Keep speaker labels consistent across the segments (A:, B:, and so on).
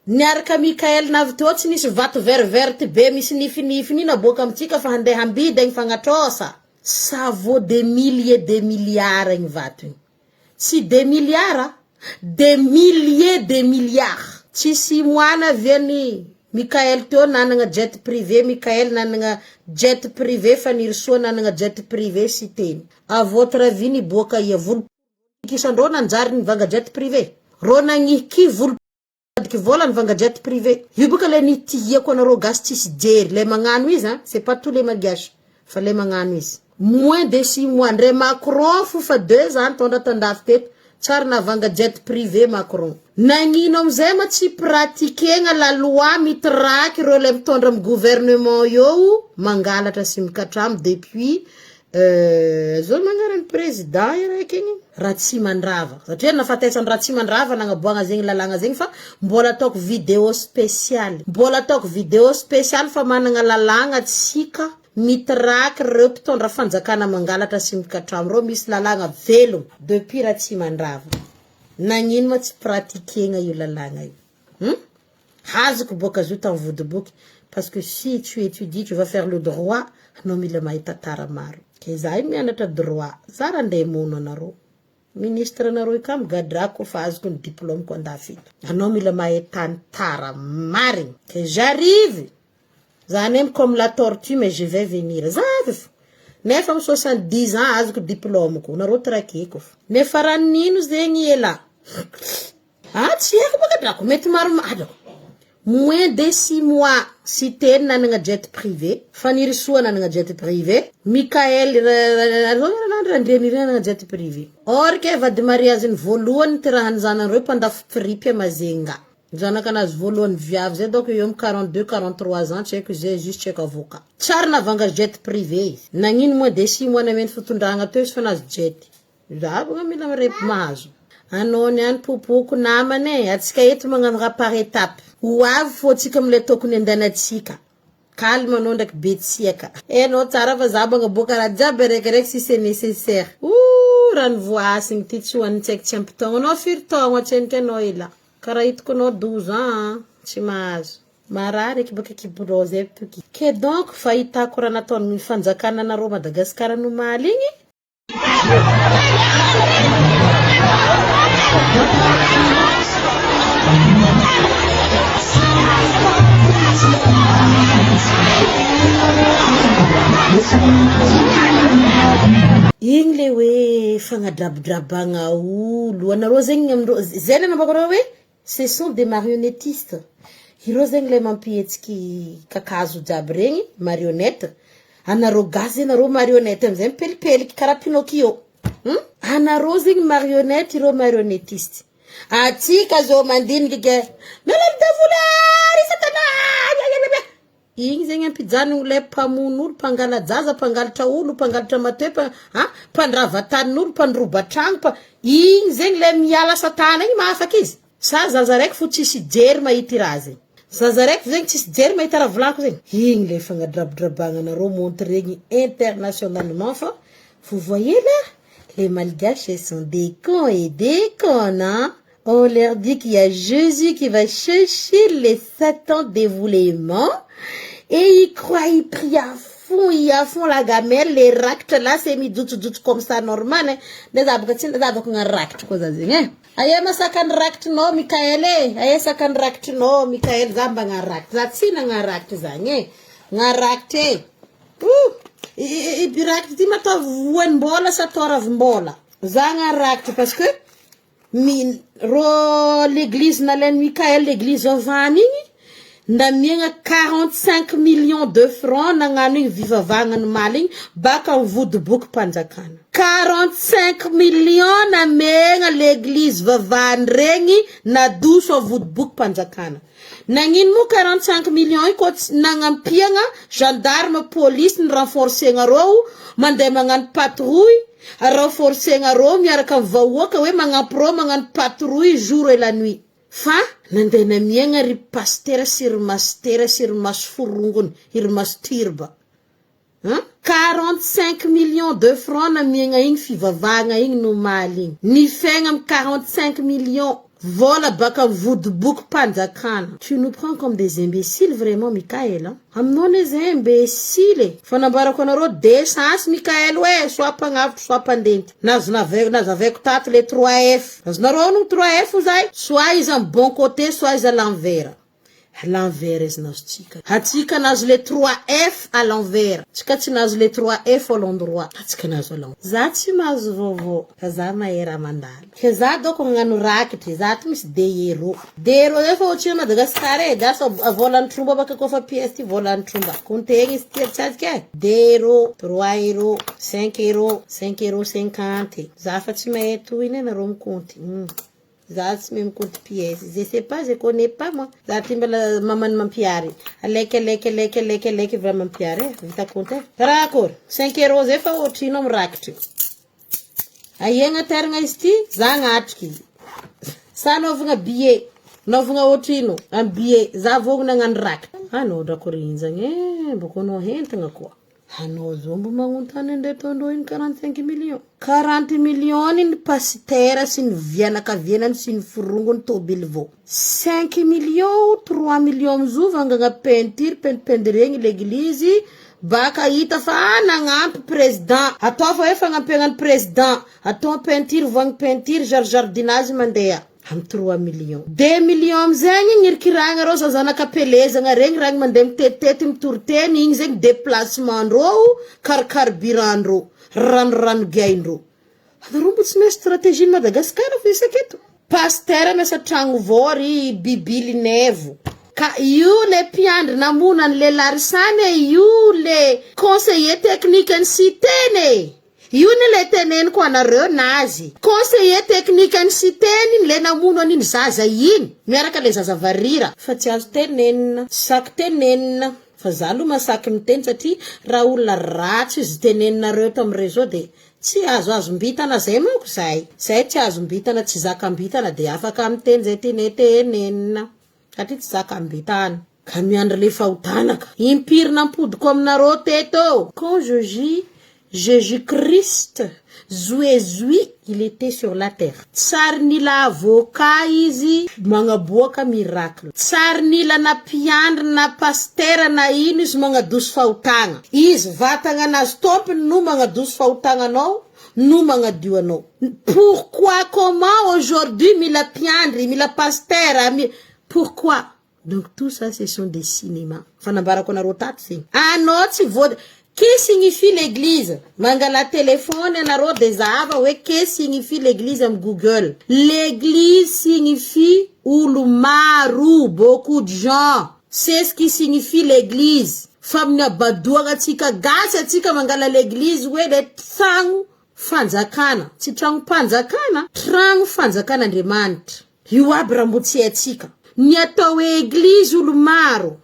A: Niaraka Mikael navy tsy nisy vato vert be misy nifinifiny naboaka amitsika fa handeha hambidy igny fagnatrosa. Ça vaut des milliers de milliards igny vato igny. Tsy des milliards, des milliers de milliards. Tsisy moana viany Mikael teo nanagna jet privé, Mikael nanagna jet privé, Fanirisoa nanagna jet privé si teny. À votre avis ni boaka ia volo kisandro nanjary nivanga jet privé. Ro nagniky volo volany vanga jet privé. Io boka le nitiako anaro gas tsisy jery. Le magnano izy, hein? C'est pas tous les malgaches. Fa le magnano izy. Moins de 6 mois. Ndre Macron fa 2 ans tondra tandafy teto. Tsara navanga jet privé Macron. Nagnino amizay ma tsy pratiquer la loi mitraky ro le mitondra am gouvernement yo mangalatra sy mikatramo depuis zao mangarany président iraiky igny Ratsimandrava. Satria nafataisan Ratsimandrava nagnaboagna zegny lalagna zegny fa mbola ataoko vidéo spécial. Mbola ataoko vidéo spécial fa managna lalagna tsika mitraky reo mpitondra fanjakana mangalatra sy mikatramo ro misy lalagna velogno depuis Ratsimandrava. Nagnino ma tsy pratiquer io lalagna io. Hazoko boka zo tan vodiboky parce que si tu étudies tu vas faire le droit no mila mahita tara maro. Ke zay mianatra droit zara nde mono anaro. Ministre anaro ikam gadrako fa azoko ny diplôme ko andafy. Anao mila mahita tara marigny. Que j'arrive. Zanem comme la tortue mais je vais venir. Zavy. Nefa am 70 ans azoko diplôme ko naro trakiko. Nefa ranino zegny ela. Tsy haiko bagadrako mety maromaro. Moins de 6 mois si teny nanagna jet privé. Fanirisoa nanagna jet privé. Mikael nanagna jet privé. Or ke vady mariage ny voalohany tirahany zananreo pandafy pripy Mazenga. Zanakanazy voalohany viavy zay donc eo am 42-43 ans tsy haiko zay juste tsy haiko avoka. Tsara navanga jet privé. Nagnino moins de 6 mois nameny fitondragna teo izy fa nazy jet. Zavagna mila mirepy mahazo. Anao niany popoko namane atsika eto magnano raha par étape. Hoavy fô tsika amile tokony andanatsika. Calme anao ndraiky betsiaka. Enao tsara fa zabagna boka raha jiaby rekireky si c'est nécessaire. Rano voasigny ty tsy hoan'ny tsaiky tsy ampitogno. Anao firy taogno atseniky anao ila. Karaha hitako anao 12 ans tsy mahazo. Marary eky baka kibolao zay toky. Ke donc fahitako raha nataon'ny fanjakana anareo Madagasikara no maligny. Igny le hoe fagnadrabidrabagna olo anareo zegny amindreo zay le nambako hoe ce sont des marionnettistes. Ireo zegny le mampietsiky kakazo jiaby regny marionnette. Anareo gazy anareo marionnette amizay mipelipeliky karaha Pinocchio. Anareo zegny marionnette ireo marionnettiste. Atsika zo mandiniky ke melal davolary satana. Igny zegny ampijanogno le mpamon'olo, mpangala jaza, mpangalatra olo, mpangalatra matepa, mpandrava tanin'olo, mpandroba tragno, igny zegny le miala satana igny mahafaky izy. Sa zaza raiky fo tsisy jery mahita raha zegny. Zaza raiky zegny tsisy jery mahita raha volako zegny. Igny le fagnadrabidrabagna anareo montregny internationalement fa vous voyez là, les malgaches sont des cons et des connes, On leur dit qu'il y a Jésus qui va chercher les Satan dévoulements. Et ils croient, ils prient à fond la gamelle, les ractes là, c'est mis doute comme ça normal, hein. Les abgatines, les abgatines, ractes, quoi ça dit, hein. Aye masakan racte no, Mikaele, aye sakan racte no, Mikael zamba nga racte, zatsina nga racte zanye, nga racte, i racte di mata vuen mbola sa tora mbola, za nga racte, parce que, l'église nalen Mikael, l'église Ovanini, ndamienga 45 millions de francs nangani vivavangana maligny baka vodibok panjakana 45 millions namenga l'église vavany regny na duso vodibok panjakana nangin mo 45 millions iko nangampianga gendarme police ni renforcer ro mande mangan patrouille renforcer ro miaraka vahoaka we mangapro mangan patrouille jour et la nuit. Fa nandena mianga ry pasteur sir master sir masfurungun ir mastirba. 45 millions de francs na mianga ing fivavanga ing no maling. Ni fengam 45 millions Vola baka vodoboky mpanjakana. Tu nous prends comme des imbéciles vraiment Mikael hein? Aminao ne zay imbécile. Fanambarako anareo d'essence Mikael ouais, soit pagnavotro soit pandenty. Nazaveko tato les 3F. Nazonareo no 3F zay. Soit izy amy bon côté, soit izy à l'envers. À l'envers izy nazotsika. Hatsika nazo les 3F à l'envers. Tsika tsy nazo les 3F à l'endroit. Hatsika nazo à l'envers. Za tsy mahazo vovô. Ka za mahera mandalo. Ke za doko magnano rakitry. Za ty misy D-Euro. D-Euro zay fa ohatriny Madagasikara e. Gasa volan'ny tromba baka kofa pièce ty volan'ny tromba. Kontegny izy ty tsatsika e. D-Euro, 3 Euro, 5 Euro, 5 Euro 50. Za fa tsy mahay tohiny nareo mikonty. Za tsy mahay mikonty pièce. Je sais pas, je connais pas moi. Za ty mbala mamany mampiary. Aleke vra mampiary. Vita konty. Raha akory. 5 Euro zay fa ohatrino amy rakitry. Aiagna teragna izy ty, za agnatriky izy. Sa naovagna billet. Naovagna ohatrino. Amy billet. Za vogna agnano rakitry. Anao drakore inzagny. Mboko anao hentagna koa. Anao zao mbo magnontany andeto andro iny 45 millions. 40 millions ny pasitera sy ny vianakavianany sy ny forongony tobily vo. 5 millions, 3 millions mizova angana peinture, pendiregny l'église. Baka hita fa nagnampy président. Atao fa hoe fagnampiagnany président. Atao peinture, voagny peinture, jardinage mandeha. Am 3 millions. 2 millions amizegny ngirikiragna ro zazanaka pelezagna regny ragny mandeha mitetitety mitoroteny igny zegny déplacement ndro carburant ndro rano gaindro. Anareo mbo tsy misy stratégie Madagasikara fa isaketo. Pasteur miasa tragno vory bibily nevo. Ka io le mpiandry namonany le larisany io le conseiller technique ny siteny. Io ny le teneniko anareo nazy. Conseiller technique ny siteny le namono aniny zaza iny. Miaraka le zaza varira. Fa tsy azo tenenina. Saky tenenina. Fa za aloha masaky miteny satria raha olona ratsy izy teneninareo to amy réseau de tsy azo-mbitana zay manko zay. Zay tsy azo-mbitana tsy zakam-bitana de afaka miteny zay tenenina. Satria tsy zakam-bitana. Ka miandry le fahotanaka. Impirina ampodiko aminareo teto. Quand je dis Jésus-Christ, Jésus, il était sur la terre. Tsar nila avocat izy, magnaboaka miracle. Tsar nila na mpiandry na pasteur na ino izy magnadoso fahotagna. Izy vatagna nazy tompony no magnadoso fahotagnanao, no magnadio anao. Pourquoi, comment aujourd'hui mila mpiandry, mila pasteur, pourquoi? Donc tout ça, ce sont des cinémas. Fanambarako anareo tato zegny. Anao tsy vôdy. Que signifie l'église? Mangala téléphone anareo de zava ouais que signifie l'église am Google. L'église signifie olo maro, beaucoup de gens. C'est ce qui signifie l'église. Famina badoaka tsika gasy atsika mangala l'église ouais le tragno fanjakana. Tsy tragno panjakana, tragno fanjakana Andriamanitra. Io aby raha mbo tsy haitsika. Ny atao église olo maro.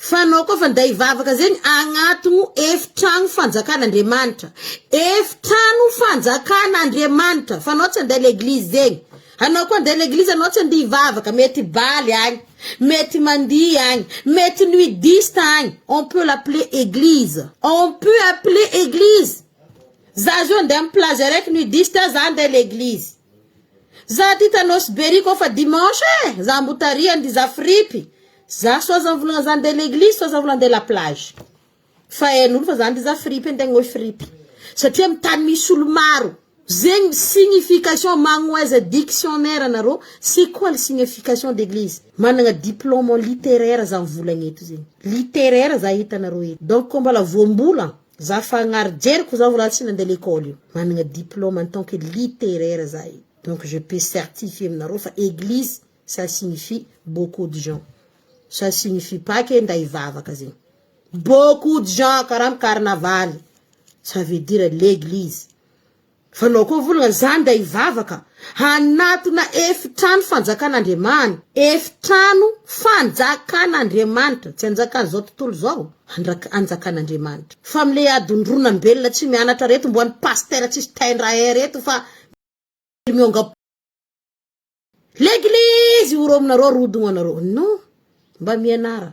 A: Fanao koa fa nday vavaka zegny agnatogno efitrano fanjakan'Andriamanitra. Efitrano fanjakan'Andriamanitra. Fanao tsy andeha l'église zegny. Anao koa andeha l'église anao tsy andeha ivavaka. Mety baly agny. Mety mandi agny. Mety nudiste agny. On peut l'appeler église. On peut appeler église. Za zo andeha amy plage araiky nudiste za andeha l'église. Za ty tanos beri koa fa dimanche za mbotari andi za fripy. Za soa za volagna za andeha l'église, soa za volagna andeha la plage. Fa en'olo fa za andeha za fripy andeha ngoy fripy. Satria amy tany misy olo maro. Zegny signification magnoise dictionnaire anareo. C'est quoi la signification d'église? Managna diplôme littéraire za volagna eto zegny. Littéraire za hitanareo eto. Donc ko mbala voambola za fagnary jeriko za volagna tsy nandeha l'école io. Managna diplôme en tant que littéraire za eto. Donc je peux certifier aminareo fa église ça signifie beaucoup de gens. Ça signifie pas que nday vavaka zegny. Beaucoup de gens karaha carnaval. Ça veut dire l'église. Fanao koa volagna za nday vavaka. Hanatona efitrano fanjakan'Andriamanitra. Efitrano fanjakan'Andriamanitra. Tsy anjakana zao tontolo zao. Anjakan'Andriamanitra. Fa amle adondronambelona tsy mianatra reto mbo any pasteur tsisy tendra reto fa mionga. L'église uro aminareo rodogno anareo. Non. Mba mianara.